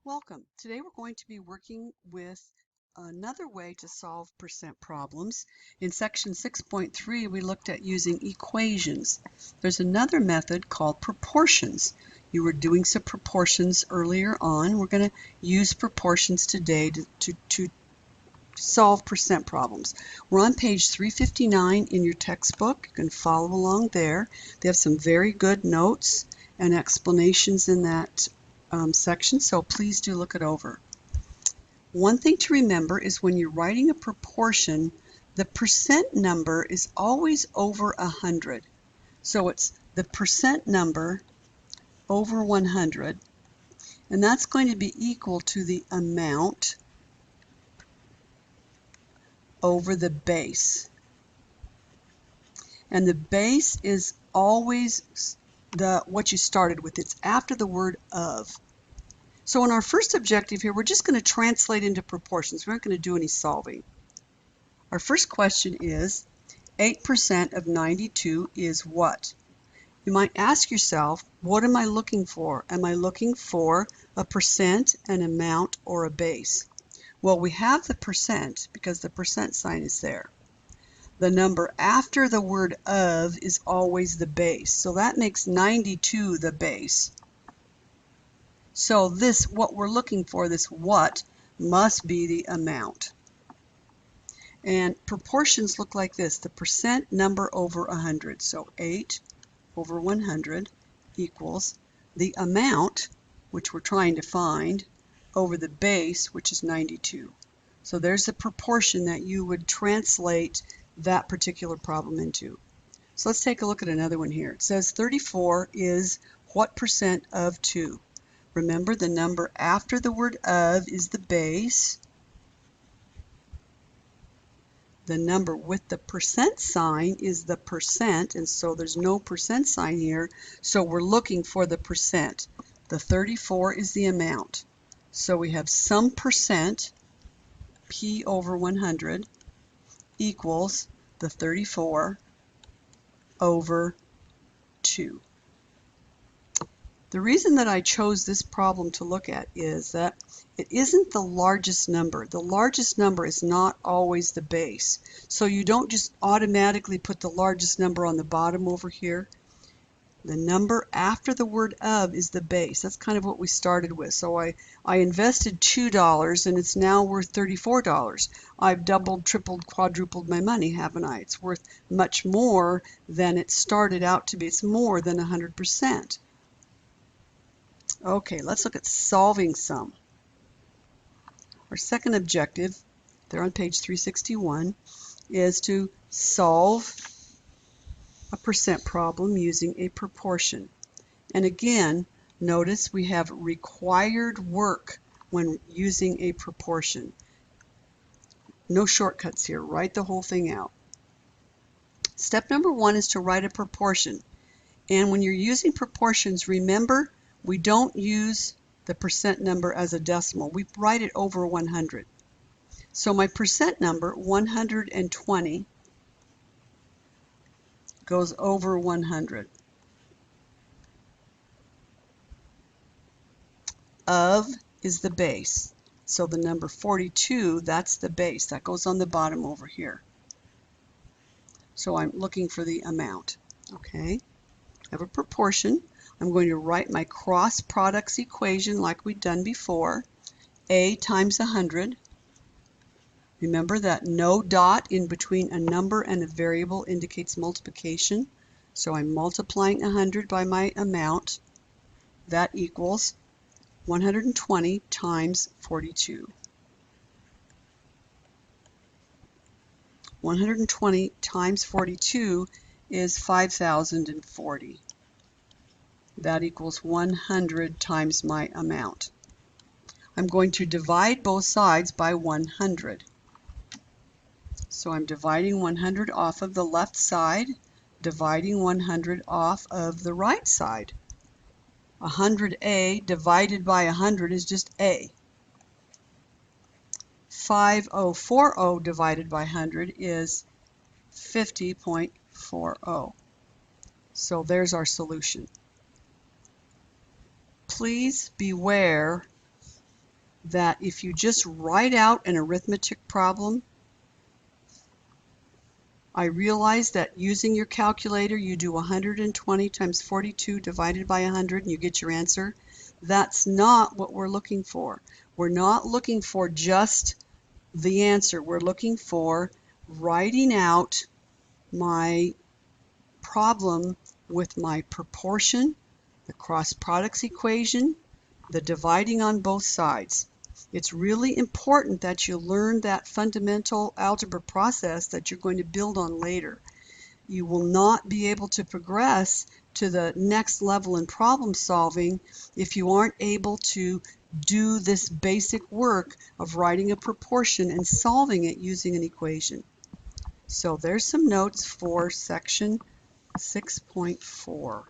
Welcome. Today we're going to be working with another way to solve percent problems. In section 6.3 we looked at using equations. There's another method called proportions. You were doing some proportions earlier on. We're going to use proportions today to solve percent problems. We're on page 359 in your textbook. You can follow along there. They have some very good notes and explanations in that section, so please do look it over. One thing to remember is when you're writing a proportion, the percent number is always over 100. So it's the percent number over 100, and that's going to be equal to the amount over the base. And the base is always what you started with. It's after the word of. So in our first objective here, we're just going to translate into proportions. We're not going to do any solving. Our first question is, 8% of 92 is what? You might ask yourself, what am I looking for? Am I looking for a percent, an amount, or a base? Well, we have the percent because the percent sign is there. The number after the word of is always the base. So that makes 92 the base. So this, what we're looking for, this what, must be the amount. And proportions look like this, the percent number over 100. So 8 over 100 equals the amount, which we're trying to find, over the base, which is 92. So there's a proportion that you would translate that particular problem into. So let's take a look at another one here. It says 34 is what percent of 2? Remember, the number after the word of is the base. The number with the percent sign is the percent, and so there's no percent sign here, so we're looking for the percent. The 34 is the amount. So we have some percent, P over 100, equals the 34 over 2. The reason that I chose this problem to look at is that it isn't the largest number. The largest number is not always the base. So you don't just automatically put the largest number on the bottom over here. The number after the word of is the base. That's kind of what we started with. So I invested $2 and it's now worth $34. I've doubled, tripled, quadrupled my money, haven't I? It's worth much more than it started out to be. It's more than 100%. Okay, let's look at solving some. Our second objective, there on page 361, is to solve a percent problem using a proportion. And again, notice we have required work when using a proportion. No shortcuts here. Write the whole thing out. Step number 1 is to write a proportion. And when you're using proportions, remember, we don't use the percent number as a decimal. We write it over 100. So my percent number, 120, goes over 100. Of is the base. So the number 42, that's the base. That goes on the bottom over here. So I'm looking for the amount. Okay, I have a proportion. I'm going to write my cross products equation like we've done before. A times 100. Remember that no dot in between a number and a variable indicates multiplication. So I'm multiplying 100 by my amount. That equals 120 times 42. 120 times 42 is 5,040. That equals 100 times my amount. I'm going to divide both sides by 100. So I'm dividing 100 off of the left side, dividing 100 off of the right side. 100A divided by 100 is just A. 5040 divided by 100 is 50.40. So there's our solution. Please beware that if you just write out an arithmetic problem, I realize that using your calculator, you do 120 times 42 divided by 100 and you get your answer. That's not what we're looking for. We're not looking for just the answer. We're looking for writing out my problem with my proportion, the cross products equation, the dividing on both sides. It's really important that you learn that fundamental algebra process that you're going to build on later. You will not be able to progress to the next level in problem solving if you aren't able to do this basic work of writing a proportion and solving it using an equation. So there's some notes for section 6.4.